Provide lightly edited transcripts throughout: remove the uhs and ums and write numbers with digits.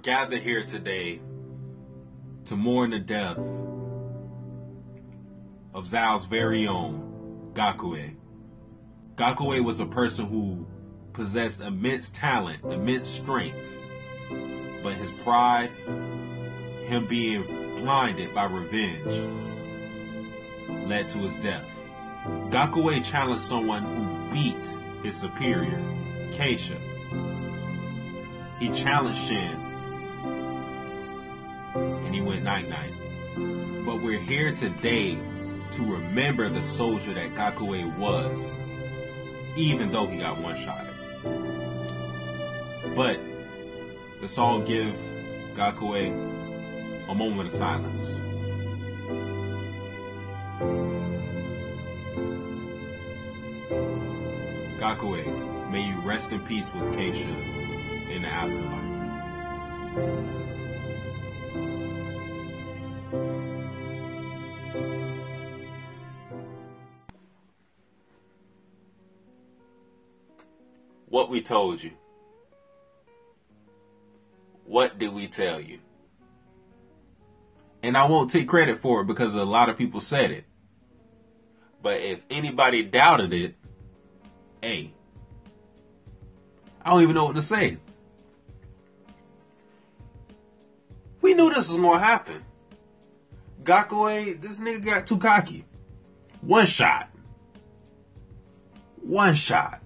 gathered here today to mourn the death of Zao's very own gaku'ei. Gaku'ei was a person who possessed immense talent, immense strength, but his pride, him being blinded by revenge, led to his death. Gaku'ei challenged someone who beat his superior, Keisha. He challenged Shin, and he went night-night. But we're here today to remember the soldier that Gaku'ei was, even though he got one-shotted. But let's all give Gaku'ei a moment of silence. Gaku'ei, may you rest in peace with Keisha in the afterlife. What we told you. What did we tell you? And I won't take credit for it because a lot of people said it. But if anybody doubted it, hey, I don't even know what to say. We knew this was gonna happen. Gaku'ei, this nigga got too cocky. One shot. One shot.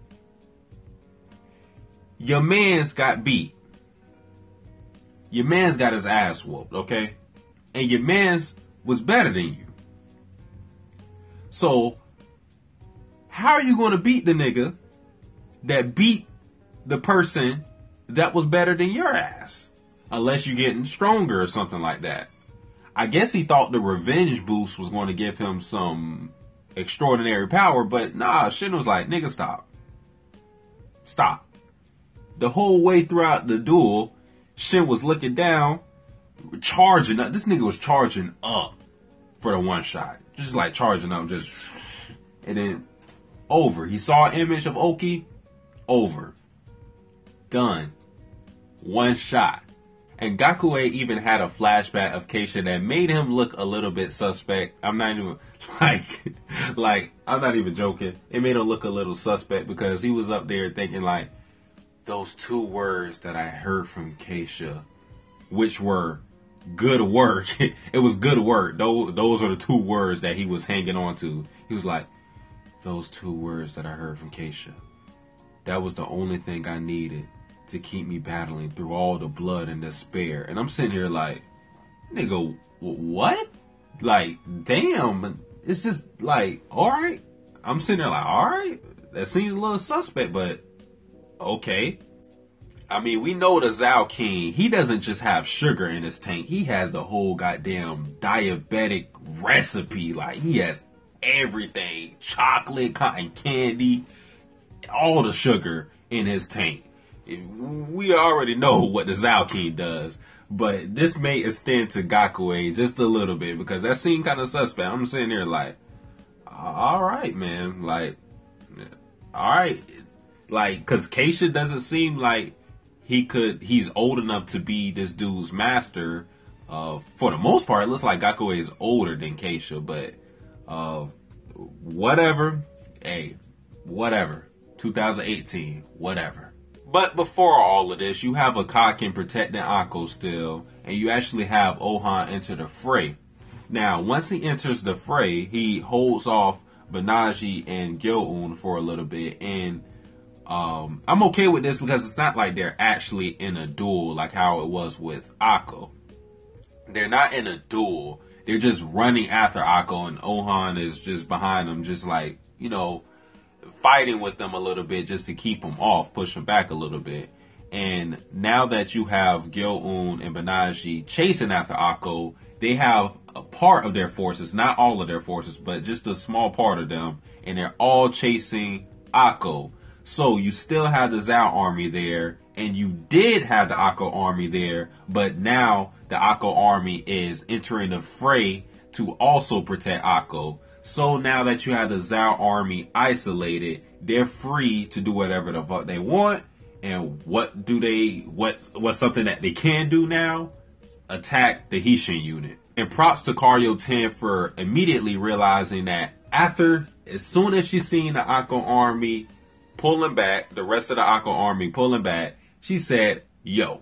Your man's got beat. Your man's got his ass whooped, okay? And your man's was better than you. So, how are you gonna beat the nigga that beat the person that was better than your ass? Unless you're getting stronger or something like that. I guess he thought the revenge boost was going to give him some extraordinary power, but nah, Shin was like, nigga, stop. Stop. The whole way throughout the duel, Shin was looking down, charging up. This nigga was charging up for the one shot. Just like charging up, just, and then over. He saw an image of Ouki, over. Done. One shot. And Gaku'ei even had a flashback of Keisha that made him look a little bit suspect. I'm not even, I'm not even joking. It made him look a little suspect because he was up there thinking like, those two words that I heard from Keisha, which were good work. It was good work. Those are the two words that he was hanging on to. He was like, those two words that I heard from Keisha. That was the only thing I needed to keep me battling through all the blood and despair. And I'm sitting here like, nigga, what? Like, damn. It's just like, all right. I'm sitting there like, all right. That seems a little suspect, but okay. I mean, we know the Zao King, he doesn't just have sugar in his tank. He has the whole goddamn diabetic recipe. Like, he has everything. Chocolate, cotton candy, all the sugar in his tank. We already know what the Zao King does, but this may extend to Gaku'ei just a little bit because that seemed kind of suspect. I'm sitting there like, all right, man. Like, all right. Like, because Keisha doesn't seem like he's old enough to be this dude's master. For the most part, it looks like Gaku'ei is older than Keisha, but whatever. Hey, whatever. 2018, whatever. But before all of this, you have Akakin protecting Akko still, and you actually have Ohan enter the fray. Now, once he enters the fray, he holds off Banaji and Gil-un for a little bit, and I'm okay with this because it's not like they're actually in a duel like how it was with Akko. They're not in a duel. They're just running after Akko, and Ohan is just behind them, just like, you know, fighting with them a little bit just to keep them off, push them back a little bit. And now that you have Gil-un and Banaji chasing after Akko, they have a part of their forces, not all of their forces, but just a small part of them, and they're all chasing Akko. So you still have the Zao army there, and you did have the Akko army there, but now the Akko army is entering the fray to also protect Akko. So now that you have the Zao army isolated, they're free to do whatever the fuck they want, And what's something that they can do now? Attack the Hishin unit. And props to Karyo 10 for immediately realizing that as soon as she seen the Akko army pulling back, the rest of the Akko army pulling back, she said, yo,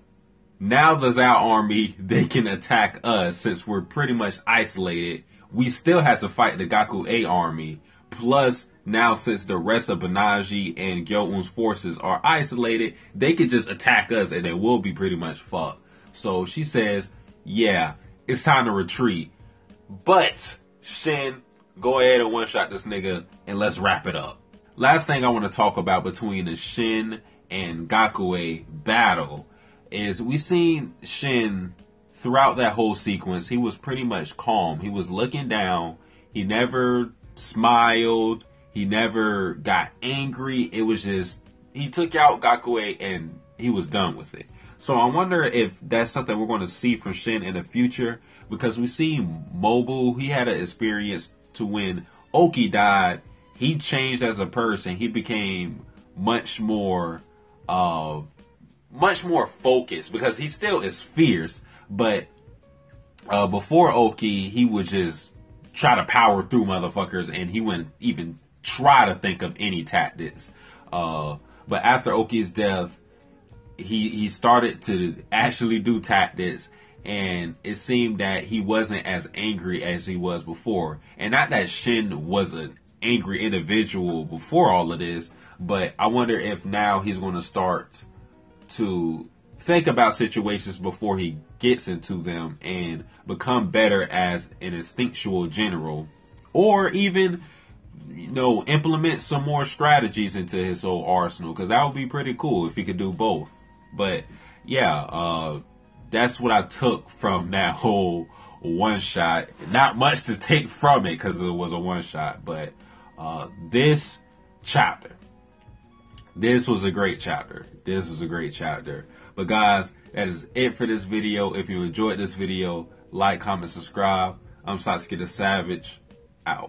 now the Zao army, they can attack us since we're pretty much isolated. We still have to fight the gaku'ei army. Plus, now since the rest of Banaji and Gyoun's forces are isolated, they could just attack us and then we'll be pretty much fucked. So she says, yeah, it's time to retreat. But, Shin, go ahead and one-shot this nigga and let's wrap it up. Last thing I want to talk about between the Shin and gaku'ei battle is we seen Shin throughout that whole sequence. He was pretty much calm. He was looking down. He never smiled. He never got angry. It was just, he took out gaku'ei and he was done with it. So I wonder if that's something we're going to see from Shin in the future, because we see Mobu, he had an experience to when Ouki died, he changed as a person. He became much more focused, because he still is fierce, but before Ouki, he would just try to power through motherfuckers and he wouldn't even try to think of any tactics. But after Ouki's death, he started to actually do tactics, and it seemed that he wasn't as angry as he was before. And not that Shin was an angry individual before all of this, but I wonder if now he's going to start to think about situations before he gets into them and become better as an instinctual general, or even, you know, implement some more strategies into his whole arsenal, because that would be pretty cool if he could do both. But yeah, that's what I took from that whole one shot. Not much to take from it because it was a one shot, but this was a great chapter. This was a great chapter. But guys, that is it for this video. If you enjoyed this video, like, comment, subscribe. I'm Satsuki the Savage, out.